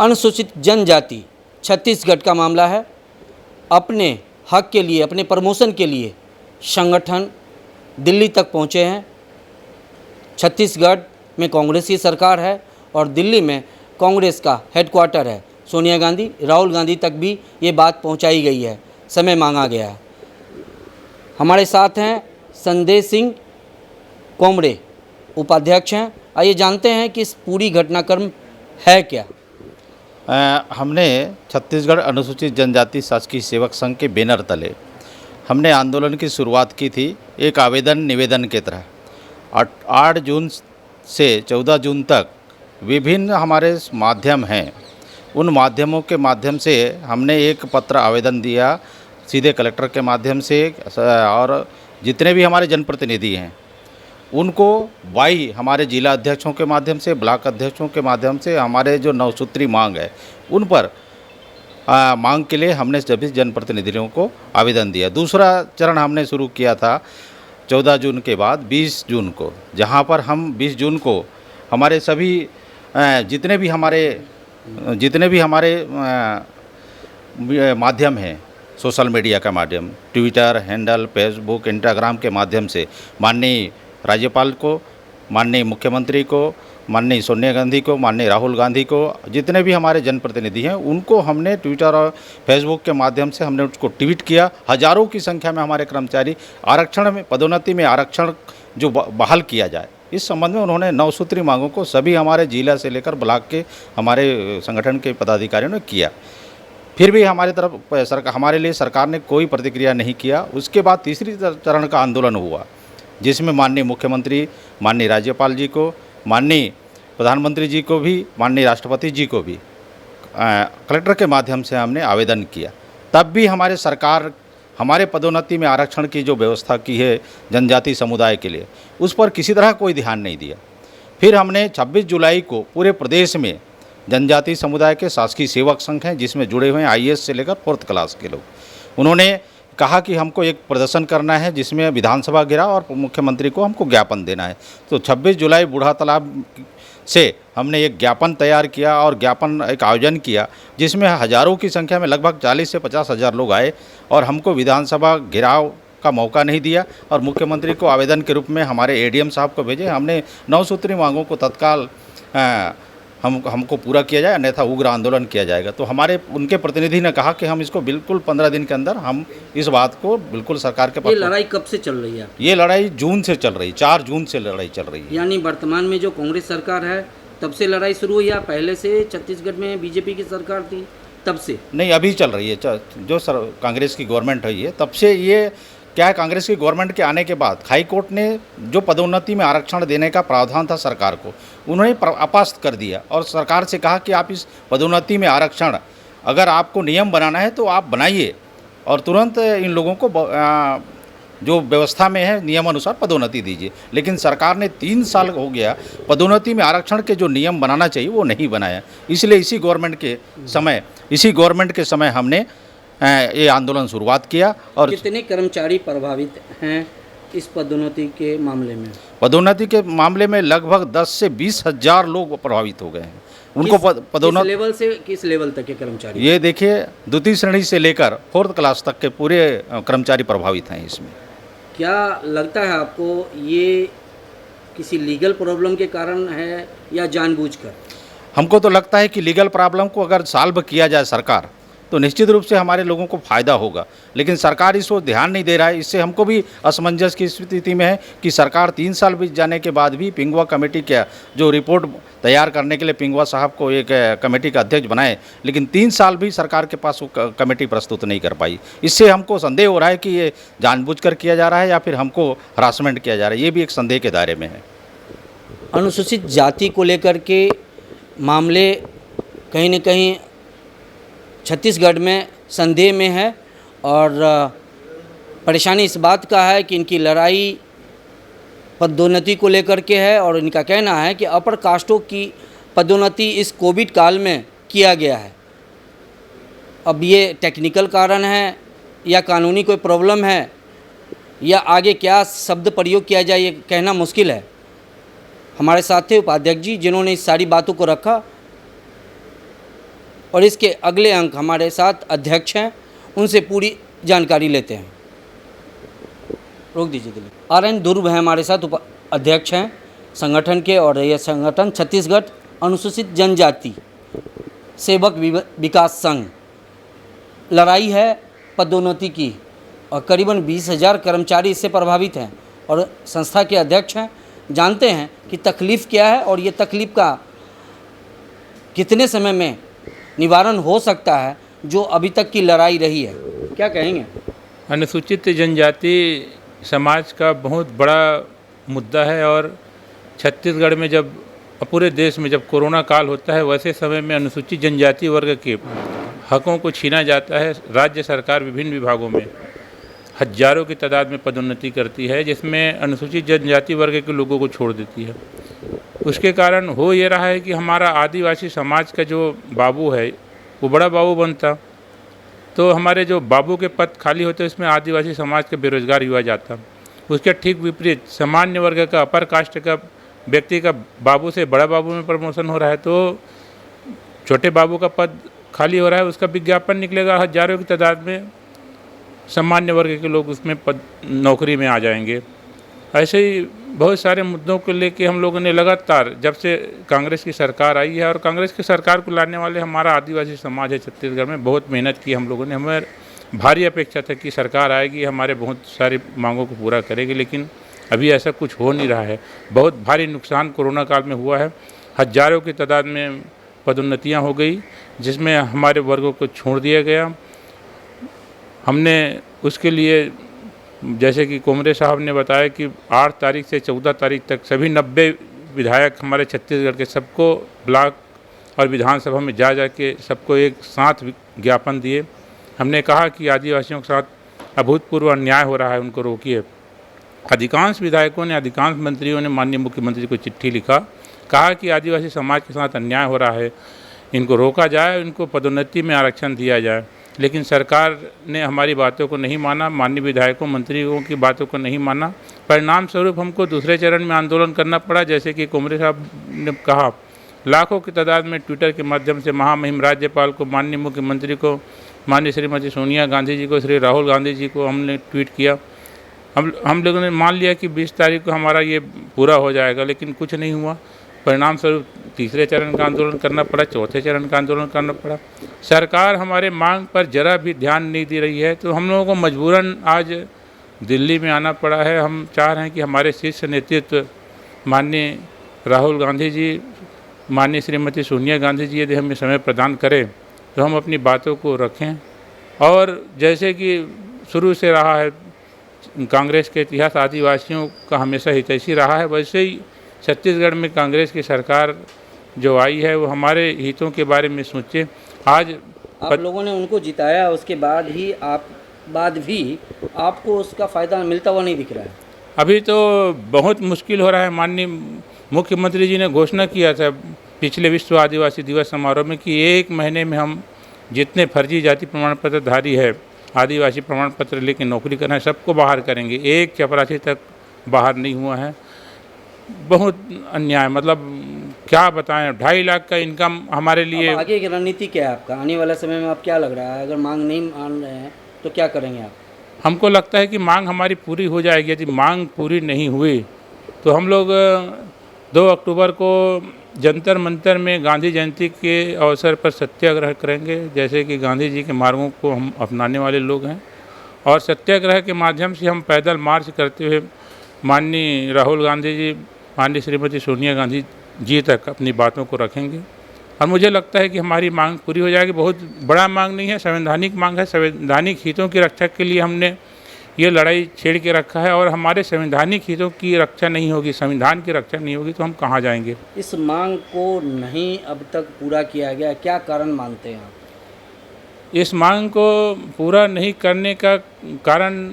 अनुसूचित जनजाति छत्तीसगढ़ का मामला है। अपने हक के लिए, अपने प्रमोशन के लिए संगठन दिल्ली तक पहुँचे हैं। छत्तीसगढ़ में कांग्रेस की सरकार है और दिल्ली में कांग्रेस का हेडक्वार्टर है। सोनिया गांधी, राहुल गांधी तक भी ये बात पहुंचाई गई है, समय मांगा गया है। हमारे साथ हैं संदेश सिंह कोमरे, उपाध्यक्ष हैं। आइए जानते हैं कि इस पूरी घटनाक्रम है क्या। हमने छत्तीसगढ़ अनुसूचित जनजाति शासकीय सेवक संघ के बैनर तले हमने आंदोलन की शुरुआत की थी, एक आवेदन निवेदन के तरह। 8 जून से 14 जून तक विभिन्न हमारे माध्यम हैं, उन माध्यमों के माध्यम से हमने एक पत्र आवेदन दिया सीधे कलेक्टर के माध्यम से, और जितने भी हमारे जनप्रतिनिधि हैं उनको हमारे जिला अध्यक्षों के माध्यम से, ब्लॉक अध्यक्षों के माध्यम से हमारे जो 9 सूत्री मांग है उन पर मांग के लिए हमने सभी जनप्रतिनिधियों को आवेदन दिया। दूसरा चरण हमने शुरू किया था 14 जून के बाद 20 जून को, जहां पर हम 20 जून को हमारे सभी जितने भी हमारे माध्यम हैं, सोशल मीडिया का माध्यम, ट्विटर हैंडल, फेसबुक, इंस्टाग्राम के माध्यम से माननीय राज्यपाल को, माननीय मुख्यमंत्री को, माननीय सोनिया गांधी को, माननीय राहुल गांधी को, जितने भी हमारे जनप्रतिनिधि हैं उनको हमने ट्विटर और फेसबुक के माध्यम से हमने उसको ट्वीट किया। हज़ारों की संख्या में हमारे कर्मचारी आरक्षण में, पदोन्नति में आरक्षण जो बहाल किया जाए, इस संबंध में उन्होंने 9 सूत्री मांगों को सभी हमारे जिला से लेकर ब्लॉक के हमारे संगठन के पदाधिकारियों ने किया। फिर भी हमारे लिए सरकार ने कोई प्रतिक्रिया नहीं किया। उसके बाद तीसरी चरण का आंदोलन हुआ, जिसमें माननीय मुख्यमंत्री, माननीय राज्यपाल जी को, माननीय प्रधानमंत्री जी को भी, माननीय राष्ट्रपति जी को भी कलेक्टर के माध्यम से हमने आवेदन किया। तब भी हमारे सरकार हमारे पदोन्नति में आरक्षण की जो व्यवस्था की है जनजाति समुदाय के लिए, उस पर किसी तरह कोई ध्यान नहीं दिया। फिर हमने 26 जुलाई को पूरे प्रदेश में जनजाति समुदाय के शासकीय सेवक संघ हैं, जिसमें जुड़े हुए हैं IAS से लेकर 4th क्लास के लोग। उन्होंने कहा कि हमको एक प्रदर्शन करना है जिसमें विधानसभा घेराव और मुख्यमंत्री को हमको ज्ञापन देना है। तो 26 जुलाई बूढ़ा तालाब से हमने एक ज्ञापन तैयार किया और ज्ञापन एक आयोजन किया, जिसमें हज़ारों की संख्या में लगभग 40 से 50 हज़ार लोग आए और हमको विधानसभा घेराव का मौका नहीं दिया और मुख्यमंत्री को आवेदन के रूप में हमारे ADM साहब को भेजे। हमने 9 सूत्री मांगों को तत्काल हमको पूरा किया जाए, अन्यथा उग्र आंदोलन किया जाएगा। तो उनके प्रतिनिधि ने कहा कि हम इसको बिल्कुल 15 दिन के अंदर हम इस बात को बिल्कुल सरकार के पास। ये लड़ाई कब से चल रही है? ये लड़ाई जून से चल रही, 4 जून से लड़ाई चल रही है। यानी वर्तमान में जो कांग्रेस सरकार है तब से लड़ाई शुरू हुई, या पहले से छत्तीसगढ़ में BJP की सरकार थी तब से? नहीं, अभी चल रही है। जो कांग्रेस की गवर्नमेंट है ये, तब से ये क्या है, कांग्रेस की गवर्नमेंट के आने के बाद हाई कोर्ट ने जो पदोन्नति में आरक्षण देने का प्रावधान था सरकार को, उन्होंने अपास्त कर दिया और सरकार से कहा कि आप इस पदोन्नति में आरक्षण अगर आपको नियम बनाना है तो आप बनाइए और तुरंत इन लोगों को जो व्यवस्था में है नियम अनुसार पदोन्नति दीजिए। लेकिन सरकार ने 3 साल हो गया, पदोन्नति में आरक्षण के जो नियम बनाना चाहिए वो नहीं बनाया। इसलिए इसी गवर्नमेंट के समय हमने ये आंदोलन शुरुआत किया। और कितने कर्मचारी प्रभावित हैं इस पदोन्नति के मामले में? पदोन्नति के मामले में लगभग 10 से 20 हज़ार लोग प्रभावित हो गए हैं। उनको पदोन्नति लेवल से किस लेवल तक के कर्मचारी? ये देखिए, द्वितीय श्रेणी से लेकर 4th क्लास तक के पूरे कर्मचारी प्रभावित हैं इसमें। क्या लगता है आपको ये किसी लीगल प्रॉब्लम के कारण है या जानबूझकर? हमको तो लगता है कि लीगल प्रॉब्लम को अगर सॉल्व किया जाए सरकार, तो निश्चित रूप से हमारे लोगों को फ़ायदा होगा। लेकिन सरकार इसको ध्यान नहीं दे रहा है। इससे हमको भी असमंजस की स्थिति में है कि सरकार 3 साल बीत जाने के बाद भी पिंगुआ कमेटी का जो रिपोर्ट तैयार करने के लिए पिंगुआ साहब को एक कमेटी का अध्यक्ष बनाए, लेकिन 3 साल भी सरकार के पास वो कमेटी प्रस्तुत नहीं कर पाई। इससे हमको संदेह हो रहा है कि ये जानबूझकर किया जा रहा है या फिर हमको हरासमेंट किया जा रहा है। ये भी एक संदेह के दायरे में है। अनुसूचित जाति को लेकर के मामले कहीं न कहीं छत्तीसगढ़ में संदेह में है और परेशानी इस बात का है कि इनकी लड़ाई पदोन्नति को लेकर के है और इनका कहना है कि अपर कास्टों की पदोन्नति इस कोविड काल में किया गया है। अब ये टेक्निकल कारण है या कानूनी कोई प्रॉब्लम है या आगे क्या शब्द प्रयोग किया जाए ये कहना मुश्किल है। हमारे साथ थे उपाध्यक्ष जी जिन्होंने इस सारी बातों को रखा। और इसके अगले अंक हमारे साथ अध्यक्ष हैं, उनसे पूरी जानकारी लेते हैं। रोक दीजिए दिलीप। RN ध्रुव हैं हमारे साथ, अध्यक्ष हैं संगठन के, और यह संगठन छत्तीसगढ़ अनुसूचित जनजाति सेवक विकास संघ। लड़ाई है पदोन्नति की और करीबन 20,000 कर्मचारी इससे प्रभावित हैं, और संस्था के अध्यक्ष हैं। जानते हैं कि तकलीफ़ क्या है और ये तकलीफ़ का कितने समय में निवारण हो सकता है, जो अभी तक की लड़ाई रही है। क्या कहेंगे? अनुसूचित जनजाति समाज का बहुत बड़ा मुद्दा है, और छत्तीसगढ़ में जब पूरे देश में जब कोरोना काल होता है, वैसे समय में अनुसूचित जनजाति वर्ग के हकों को छीना जाता है। राज्य सरकार विभिन्न विभागों में हजारों की तादाद में पदोन्नति करती है, जिसमें अनुसूचित जनजाति वर्ग के लोगों को छोड़ देती है। उसके कारण हो ये रहा है कि हमारा आदिवासी समाज का जो बाबू है वो बड़ा बाबू बनता, तो हमारे जो बाबू के पद खाली होते हैं उसमें आदिवासी समाज के बेरोजगार युवा जाता। उसके ठीक विपरीत सामान्य वर्ग का, अपर कास्ट का व्यक्ति का बाबू से बड़ा बाबू में प्रमोशन हो रहा है, तो छोटे बाबू का पद खाली हो रहा है, उसका विज्ञापन निकलेगा, हजारों की तादाद में सामान्य वर्ग के लोग उसमें नौकरी में आ जाएंगे। ऐसे ही बहुत सारे मुद्दों को लेके हम लोगों ने लगातार, जब से कांग्रेस की सरकार आई है, और कांग्रेस की सरकार को लाने वाले हमारा आदिवासी समाज है छत्तीसगढ़ में, बहुत मेहनत की हम लोगों ने। हमें भारी अपेक्षा था कि सरकार आएगी, हमारे बहुत सारी मांगों को पूरा करेगी, लेकिन अभी ऐसा कुछ हो नहीं रहा है। बहुत भारी नुकसान कोरोना काल में हुआ है, हजारों की तादाद में पदोन्नतियाँ हो गई, जिसमें हमारे वर्गों को छोड़ दिया गया। हमने उसके लिए, जैसे कि कोमरे साहब ने बताया कि 8 तारीख से 14 तारीख तक सभी 90 विधायक हमारे छत्तीसगढ़ के सबको ब्लॉक और विधानसभा में जा के सबको एक साथ ज्ञापन दिए। हमने कहा कि आदिवासियों के साथ अभूतपूर्व अन्याय हो रहा है, उनको रोकिए। अधिकांश विधायकों ने, अधिकांश मंत्रियों ने माननीय मुख्यमंत्री को चिट्ठी लिखा, कहा कि आदिवासी समाज के साथ अन्याय हो रहा है, इनको रोका जाए, इनको पदोन्नति में आरक्षण दिया जाए। लेकिन सरकार ने हमारी बातों को नहीं माना, माननीय विधायकों मंत्रियों की बातों को नहीं माना। परिणाम स्वरूप हमको दूसरे चरण में आंदोलन करना पड़ा। जैसे कि कोमरे साहब ने कहा, लाखों की तादाद में ट्विटर के माध्यम से महामहिम राज्यपाल को, माननीय मुख्यमंत्री को, माननीय श्रीमती सोनिया गांधी जी को, श्री राहुल गांधी जी को हमने ट्वीट किया। हम लोगों ने मान लिया कि 20 तारीख को हमारा ये पूरा हो जाएगा, लेकिन कुछ नहीं हुआ। परिणाम स्वरूप तीसरे चरण का आंदोलन करना पड़ा, चौथे चरण का आंदोलन करना पड़ा। सरकार हमारे मांग पर जरा भी ध्यान नहीं दे रही है, तो हम लोगों को मजबूरन आज दिल्ली में आना पड़ा है। हम चाह रहे हैं कि हमारे शीर्ष नेतृत्व माननीय राहुल गांधी जी, माननीय श्रीमती सोनिया गांधी जी यदि हमें समय प्रदान करें तो हम अपनी बातों को रखें। और जैसे कि शुरू से रहा है कांग्रेस के इतिहास, आदिवासियों का हमेशा हितैषी रहा है, वैसे ही छत्तीसगढ़ में कांग्रेस की सरकार जो आई है वो हमारे हितों के बारे में सोचे। आज आप लोगों ने उनको जिताया, उसके बाद भी आपको उसका फ़ायदा मिलता हुआ नहीं दिख रहा है। अभी तो बहुत मुश्किल हो रहा है। माननीय मुख्यमंत्री जी ने घोषणा किया था पिछले विश्व आदिवासी दिवस समारोह में कि 1 महीने में हम जितने फर्जी जाति प्रमाण पत्र धारी है, आदिवासी प्रमाण पत्र लेके नौकरी करना है, सबको बाहर करेंगे। एक चपरासी तक बाहर नहीं हुआ है। बहुत अन्याय, मतलब क्या बताएं, 2.5 लाख का इनकम हमारे लिए। आगे की रणनीति क्या है आपका? आने वाला समय में आप क्या लग रहा है, अगर मांग नहीं मान रहे हैं तो क्या करेंगे आप? हमको लगता है कि मांग हमारी पूरी हो जाएगी। यदि मांग पूरी नहीं हुई तो हम लोग 2 अक्टूबर को जंतर मंतर में गांधी जयंती के अवसर पर सत्याग्रह करेंगे। जैसे कि गांधी जी के मार्गों को हम अपनाने वाले लोग हैं, और सत्याग्रह के माध्यम से हम पैदल मार्च करते हुए माननीय राहुल गांधी जी, माननीय श्रीमती सोनिया गांधी जी तक अपनी बातों को रखेंगे। और मुझे लगता है कि हमारी मांग पूरी हो जाएगी। बहुत बड़ा मांग नहीं है, संवैधानिक मांग है। संवैधानिक हितों की रक्षा के लिए हमने ये लड़ाई छेड़ के रखा है, और हमारे संवैधानिक हितों की रक्षा नहीं होगी, संविधान की रक्षा नहीं होगी तो हम कहाँ जाएंगे। इस मांग को नहीं अब तक पूरा किया गया, क्या कारण मानते हैं आप? इस मांग को पूरा नहीं करने का कारण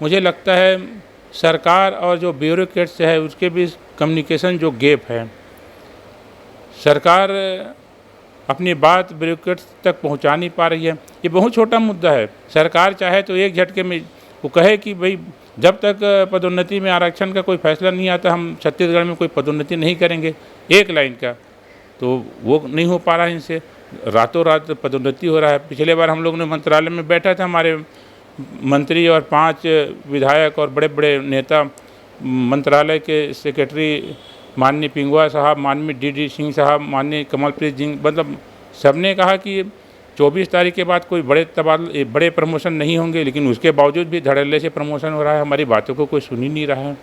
मुझे लगता है सरकार और जो ब्यूरोक्रेट्स है उसके बीच कम्युनिकेशन जो गैप है। सरकार अपनी बात ब्यूरोक्रेट्स तक पहुंचा नहीं पा रही है। ये बहुत छोटा मुद्दा है। सरकार चाहे तो एक झटके में वो कहे कि भाई जब तक पदोन्नति में आरक्षण का कोई फैसला नहीं आता हम छत्तीसगढ़ में कोई पदोन्नति नहीं करेंगे, एक लाइन का, तो वो नहीं हो पा रहा है इनसे। रातों रात पदोन्नति हो रहा है। पिछले बार हम लोग ने मंत्रालय में बैठा था, हमारे मंत्री और 5 विधायक और बड़े बड़े नेता, मंत्रालय के सेक्रेटरी माननीय पिंगुआ साहब, माननीय डी सिंह साहब, माननीय कमलप्रीत सिंह, मतलब सबने कहा कि 24 तारीख के बाद कोई बड़े प्रमोशन नहीं होंगे, लेकिन उसके बावजूद भी धड़ल्ले से प्रमोशन हो रहा है। हमारी बातों को कोई सुन ही नहीं रहा है।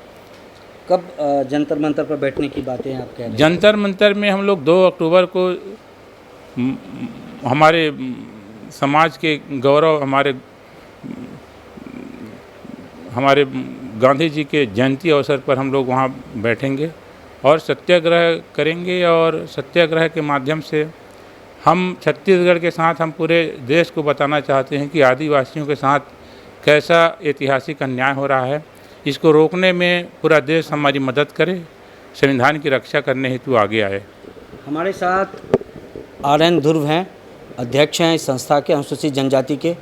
कब जंतर मंतर पर बैठने की बातें आप कह रहे हैं? जंतर मंतर में हम लोग 2 अक्टूबर को हमारे समाज के गौरव, हमारे गांधी जी के जयंती अवसर पर हम लोग वहाँ बैठेंगे और सत्याग्रह करेंगे। और सत्याग्रह के माध्यम से हम छत्तीसगढ़ के साथ, हम पूरे देश को बताना चाहते हैं कि आदिवासियों के साथ कैसा ऐतिहासिक अन्याय हो रहा है। इसको रोकने में पूरा देश हमारी मदद करे, संविधान की रक्षा करने हेतु आगे आए। हमारे साथ RN ध्रुव हैं, अध्यक्ष हैं इस संस्था के अनुसूचित जनजाति के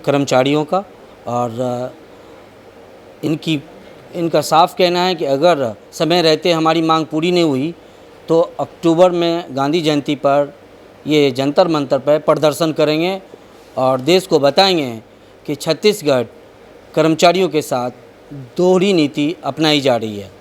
कर्मचारियों का, और इनका साफ कहना है कि अगर समय रहते हमारी मांग पूरी नहीं हुई तो अक्टूबर में गांधी जयंती पर ये जंतर मंतर पर प्रदर्शन करेंगे और देश को बताएंगे कि छत्तीसगढ़ कर्मचारियों के साथ दोहरी नीति अपनाई जा रही है।